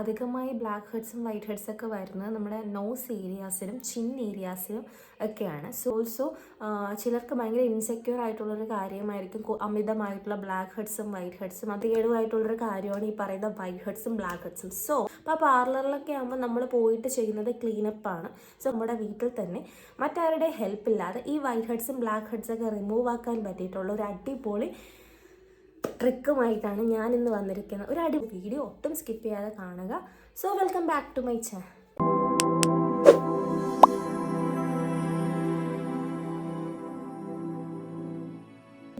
അധികമായി black ഹെഡ്സും white ഹെഡ്സൊക്കെ വരുന്നത് നമ്മുടെ നോസ് ഏരിയാസിലും ചിൻ ഏരിയാസിലും ഒക്കെയാണ്. സോ ഓൾസോ ചിലർക്ക് ഭയങ്കര ഇൻസെക്യൂർ ആയിട്ടുള്ളൊരു കാര്യമായിരിക്കും അമിതമായിട്ടുള്ള ബ്ലാക്ക് ഹെഡ്സും വൈറ്റ് ഹെഡ്സും. അതികേടുമായിട്ടുള്ളൊരു കാര്യമാണ് ഈ പറയുന്ന വൈറ്റ് ഹെഡ്സും ബ്ലാക്ക് ഹെഡ്സും. സോ അപ്പോൾ പാർലറിലൊക്കെ ആകുമ്പോൾ നമ്മൾ പോയിട്ട് ചെയ്യുന്നത് ക്ലീനപ്പാണ്. സോ നമ്മുടെ വീട്ടിൽ തന്നെ മറ്റാരുടെ ഹെൽപ്പ് ഇല്ലാതെ ഈ വൈറ്റ് ഹെഡ്സും ബ്ലാക്ക് ഹെഡ്സൊക്കെ റിമൂവ് ആക്കാൻ പറ്റിയിട്ടുള്ള ഒരു അടിപൊളി ട്രിക്കുമായിട്ടാണ് ഞാൻ ഇന്ന് വന്നിരിക്കുന്നത്. ഒരു വീഡിയോ ഒട്ടും സ്കിപ്പ് ചെയ്യാതെ കാണുക. So welcome back to my channel.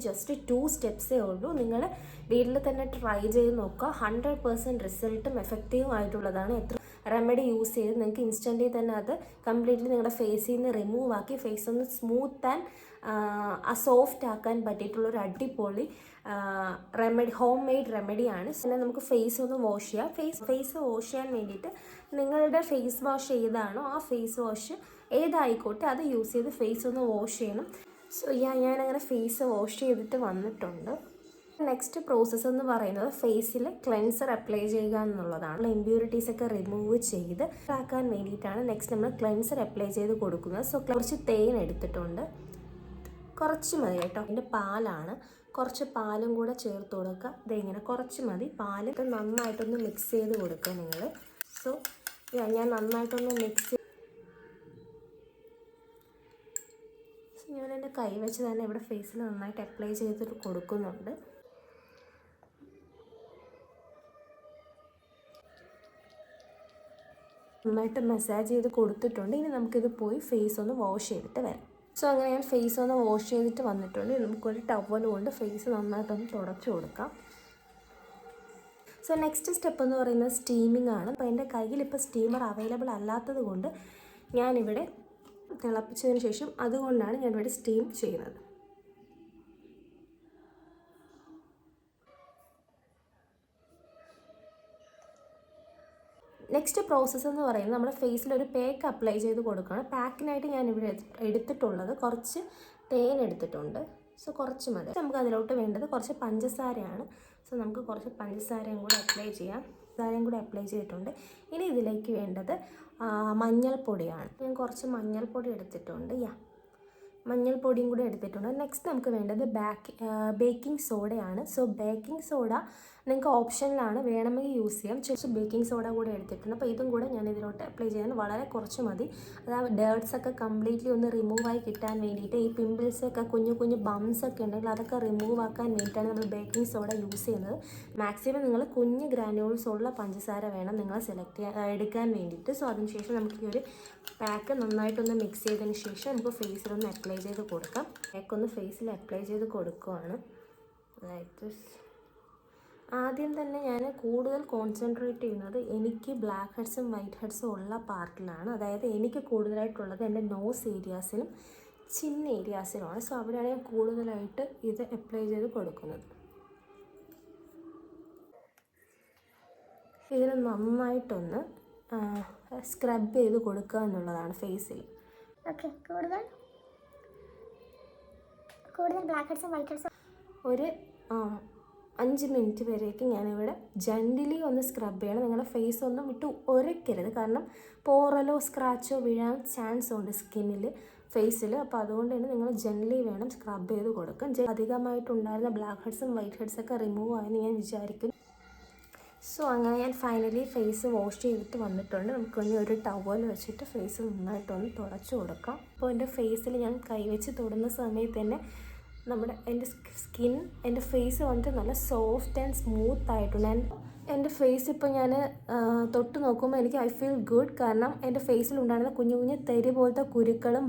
Just 2 സ്റ്റെപ്സേ ഉള്ളൂ. നിങ്ങൾ വീട്ടിൽ തന്നെ ട്രൈ ചെയ്ത് നോക്കുക. 100% റിസൾട്ടും എഫക്റ്റീവും ആയിട്ടുള്ളതാണ്. എത്ര റെമഡി യൂസ് ചെയ്ത് നിങ്ങൾക്ക് ഇൻസ്റ്റൻ്റ്ലി തന്നെ അത് കംപ്ലീറ്റ്ലി നിങ്ങളുടെ ഫേസിൽ നിന്ന് റിമൂവ് ആക്കി ഫേസ് ഒന്ന് സ്മൂത്ത് ആൻഡ് സോഫ്റ്റ് ആക്കാൻ പറ്റിയിട്ടുള്ളൊരു അടിപൊളി റെമഡി, ഹോം മെയ്ഡ് റെമഡിയാണ്. പിന്നെ നമുക്ക് ഫേസ് ഒന്ന് വാഷ് ചെയ്യാം. ഫേസ് വാഷ് ചെയ്യാൻ വേണ്ടിയിട്ട് നിങ്ങളുടെ ഫേസ് വാഷ് ഏതാണോ ആ ഫേസ് വാഷ് ഏതായിക്കോട്ടെ അത് യൂസ് ചെയ്ത് ഫേസ് ഒന്ന് വാഷ് ചെയ്യണം. സോ ഞാനങ്ങനെ ഫേസ് വാഷ് ചെയ്തിട്ട് വന്നിട്ടുണ്ട്. നെക്സ്റ്റ് പ്രോസസ്സ് എന്ന് പറയുന്നത് ഫേസിൽ ക്ലെൻസർ അപ്ലൈ ചെയ്യുക എന്നുള്ളതാണ്. ഇമ്പ്യൂരിറ്റീസ് ഒക്കെ റിമൂവ് ചെയ്ത് ആക്കാൻ വേണ്ടിയിട്ടാണ് നെക്സ്റ്റ് നമ്മൾ ക്ലെൻസർ അപ്ലൈ ചെയ്ത് കൊടുക്കുന്നത്. സോ കുറച്ച് തേൻ എടുത്തിട്ടുണ്ട്, കുറച്ച് മതി കേട്ടോ. അതിൻ്റെ പാലാണ്, കുറച്ച് പാലും കൂടെ ചേർത്ത് കൊടുക്കുക. ഇതിങ്ങനെ കുറച്ച് മതി. പാലൊക്കെ നന്നായിട്ടൊന്ന് മിക്സ് ചെയ്ത് കൊടുക്കുക നിങ്ങൾ. സോ ഞാൻ നന്നായിട്ടൊന്ന് മിക്സ് ഞാൻ എൻ്റെ കൈ വെച്ച് തന്നെ ഇവിടെ ഫേസിൽ നന്നായിട്ട് അപ്ലൈ ചെയ്തിട്ട് കൊടുക്കുന്നുണ്ട്. നന്നായിട്ട് മസാജ് ചെയ്ത് കൊടുത്തിട്ടുണ്ട്. ഇനി നമുക്കിത് പോയി ഫേസ് ഒന്ന് വാഷ് ചെയ്തിട്ട് വരാം. സോ അങ്ങനെ ഞാൻ ഫേസ് ഒന്ന് വാഷ് ചെയ്തിട്ട് വന്നിട്ടുണ്ട്. നമുക്കൊരു ടവൽ കൊണ്ട് ഫേസ് നന്നായിട്ടൊന്ന് തുടച്ചു കൊടുക്കാം. സോ നെക്സ്റ്റ് സ്റ്റെപ്പ് എന്ന് പറയുന്നത് സ്റ്റീമിംഗ് ആണ്. അപ്പോൾ എൻ്റെ കയ്യിൽ ഇപ്പോൾ സ്റ്റീമർ അവൈലബിൾ അല്ലാത്തത് കൊണ്ട് ഞാനിവിടെ തിളപ്പിച്ചതിന് ശേഷം അതുകൊണ്ടാണ് ഞാനിവിടെ സ്റ്റീം ചെയ്യുന്നത്. നെക്സ്റ്റ് പ്രോസസ്സ് എന്ന് പറയുന്നത് നമ്മുടെ ഫേസിൽ ഒരു പാക്ക് അപ്ലൈ ചെയ്ത് കൊടുക്കണം. പാക്കിനായിട്ട് ഞാനിവിടെ എടുത്തിട്ടുള്ളത് കുറച്ച് തേൻ എടുത്തിട്ടുണ്ട്. സോ കുറച്ച് മതി. നമുക്ക് അതിലോട്ട് വേണ്ടത് കുറച്ച് പഞ്ചസാരയാണ്. സോ നമുക്ക് കുറച്ച് പഞ്ചസാരയും കൂടെ അപ്ലൈ ചെയ്യാം. പഞ്ചസാരയും കൂടെ അപ്ലൈ ചെയ്തിട്ടുണ്ട്. ഇനി ഇതിലേക്ക് വേണ്ടത് മഞ്ഞൾപ്പൊടിയാണ്. ഞാൻ കുറച്ച് മഞ്ഞൾപ്പൊടി എടുത്തിട്ടുണ്ട്. മഞ്ഞൾപ്പൊടിയും കൂടെ എടുത്തിട്ടുണ്ട്. നെക്സ്റ്റ് നമുക്ക് വേണ്ടത് ബേക്കിംഗ് സോഡയാണ്. സോ ബേക്കിംഗ് സോഡ നിങ്ങൾക്ക് ഓപ്ഷനിലാണ്, വേണമെങ്കിൽ യൂസ് ചെയ്യാം. കുറച്ച് ബേക്കിംഗ് സോഡ കൂടെ എടുത്തിട്ടുണ്ട്. അപ്പോൾ ഇതും കൂടെ ഞാൻ ഇതിലോട്ട് അപ്ലൈ ചെയ്യാൻ വളരെ കുറച്ച് മതി. അതായത് ഡേർട്ട്സൊക്കെ കംപ്ലീറ്റ്ലി ഒന്ന് റിമൂവായി കിട്ടാൻ വേണ്ടിയിട്ട്, ഈ പിമ്പിൾസൊക്കെ കുഞ്ഞു കുഞ്ഞു ബംസൊക്കെ ഉണ്ടെങ്കിൽ അതൊക്കെ റിമൂവ് ആക്കാൻ വേണ്ടിയിട്ടാണ് നമ്മൾ ബേക്കിംഗ് സോഡ യൂസ് ചെയ്യുന്നത്. മാക്സിമം നിങ്ങൾ കുഞ്ഞ് ഗ്രാനുൾസ് ഉള്ള പഞ്ചസാര വേണം നിങ്ങൾ എടുക്കാൻ വേണ്ടിയിട്ട്. സോ അതിനുശേഷം നമുക്ക് ഈ ഒരു പാക്ക് നന്നായിട്ടൊന്ന് മിക്സ് ചെയ്തതിന് ശേഷം നമുക്ക് ഫേസിലൊന്ന് അപ്ലൈ ചെയ്ത് കൊടുക്കാം. പാക്കൊന്ന് ഫേസിൽ അപ്ലൈ ചെയ്ത് കൊടുക്കുവാണ്. അതായത് ആദ്യം തന്നെ ഞാൻ കൂടുതൽ കോൺസെൻട്രേറ്റ് ചെയ്യുന്നത് എനിക്ക് ബ്ലാക്ക് ഹെഡ്സും വൈറ്റ് ഹെഡ്സും ഉള്ള പാർട്ടിലാണ്. അതായത് എനിക്ക് കൂടുതലായിട്ടുള്ളത് എൻ്റെ നോസ് ഏരിയാസിലും ചിൻ ഏരിയാസിലുമാണ്. സോ അവിടെയാണ് ഞാൻ കൂടുതലായിട്ട് ഇത് അപ്ലൈ ചെയ്ത് കൊടുക്കുന്നത്. ഇതിന് നന്നായിട്ടൊന്ന് സ്ക്രബ് ചെയ്ത് കൊടുക്കുക എന്നുള്ളതാണ് ഫേസിൽ. ഓക്കെ, കൂടുതൽ ബ്ലാക്ക് ഹെഡ്സും വൈറ്റ് ഹെഡ്സും ഒരു 5 മിനിറ്റ് വരേക്ക് ഞാനിവിടെ ജെൻ്റലി ഒന്ന് സ്ക്രബ് ചെയ്യണം. നിങ്ങളുടെ ഫേസ് ഒന്നും ഇട്ട് ഉരയ്ക്കരുത്. കാരണം പോറലോ സ്ക്രാച്ചോ വീഴാൻ ചാൻസ് ഉണ്ട് സ്കിന്നിൽ, ഫേസിൽ. അപ്പോൾ അതുകൊണ്ട് തന്നെ നിങ്ങൾ ജെൻ്റലി വേണം സ്ക്രബ് ചെയ്ത് കൊടുക്കാൻ. അധികമായിട്ടുണ്ടായിരുന്ന ബ്ലാക്ക് ഹെഡ്സും വൈറ്റ് ഹെഡ്സൊക്കെ റിമൂവ് ആയെന്ന് ഞാൻ വിചാരിക്കുന്നു. സോ അങ്ങനെ ഞാൻ ഫൈനലി ഫേസ് വാഷ് ചെയ്തിട്ട് വന്നിട്ടുണ്ട്. നമുക്കൊന്ന് ഒരു ടവൽ വെച്ചിട്ട് ഫേസ് നന്നായിട്ടൊന്ന് തുടച്ചു കൊടുക്കാം. അപ്പോൾ എൻ്റെ ഫേസിൽ ഞാൻ കൈവച്ച് തൊടുന്ന സമയത്ത് തന്നെ എൻ്റെ ഫേസ് വന്നിട്ട് നല്ല സോഫ്റ്റ് ആൻഡ് സ്മൂത്ത് ആയിട്ടുണ്ട്. എൻ്റെ ഫേസ് ഇപ്പോൾ ഞാൻ തൊട്ട് നോക്കുമ്പോൾ എനിക്ക് ഐ ഫീൽ ഗുഡ്. കാരണം എൻ്റെ ഫേസിലുണ്ടായിരുന്ന കുഞ്ഞു കുഞ്ഞു തരി പോലത്തെ കുരുക്കളും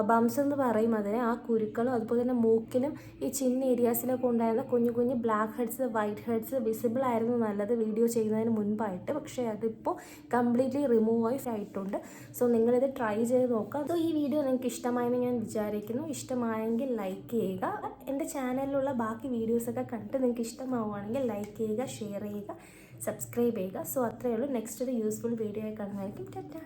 ബംസ് എന്ന് പറയും അതിനെ, ആ കുരുക്കളും അതുപോലെ തന്നെ മൂക്കിലും ഈ ചിൻ ഏരിയാസിലൊക്കെ ഉണ്ടായിരുന്ന കുഞ്ഞു കുഞ്ഞു blackheads whiteheads visible ആയിരുന്നു നല്ലത് വീഡിയോ ചെയ്യുന്നതിന് മുൻപായിട്ട്. പക്ഷേ അതിപ്പോൾ കംപ്ലീറ്റ്ലി റിമൂവ് ആയിട്ടുണ്ട്. സോ നിങ്ങളിത് ട്രൈ ചെയ്ത് നോക്കുക. അപ്പോൾ ഈ വീഡിയോ നിങ്ങൾക്ക് ഇഷ്ടമായെന്ന് ഞാൻ വിചാരിക്കുന്നു. ഇഷ്ടമായെങ്കിൽ ലൈക്ക് ചെയ്യുക. എൻ്റെ ചാനലിലുള്ള ബാക്കി വീഡിയോസൊക്കെ കണ്ടിട്ട് നിങ്ങൾക്ക് ഇഷ്ടമാവുകയാണെങ്കിൽ ലൈക്ക് ചെയ്യുക, ഷെയർ ചെയ്യുക, സബ്സ്ക്രൈബ് ചെയ്യുക. സോ അത്രയേ ഉള്ളൂ. നെക്സ്റ്റ് ഒരു യൂസ്ഫുൾ വീഡിയോ ആയി കാണുന്നതായിരിക്കും. ടാറ്റാ.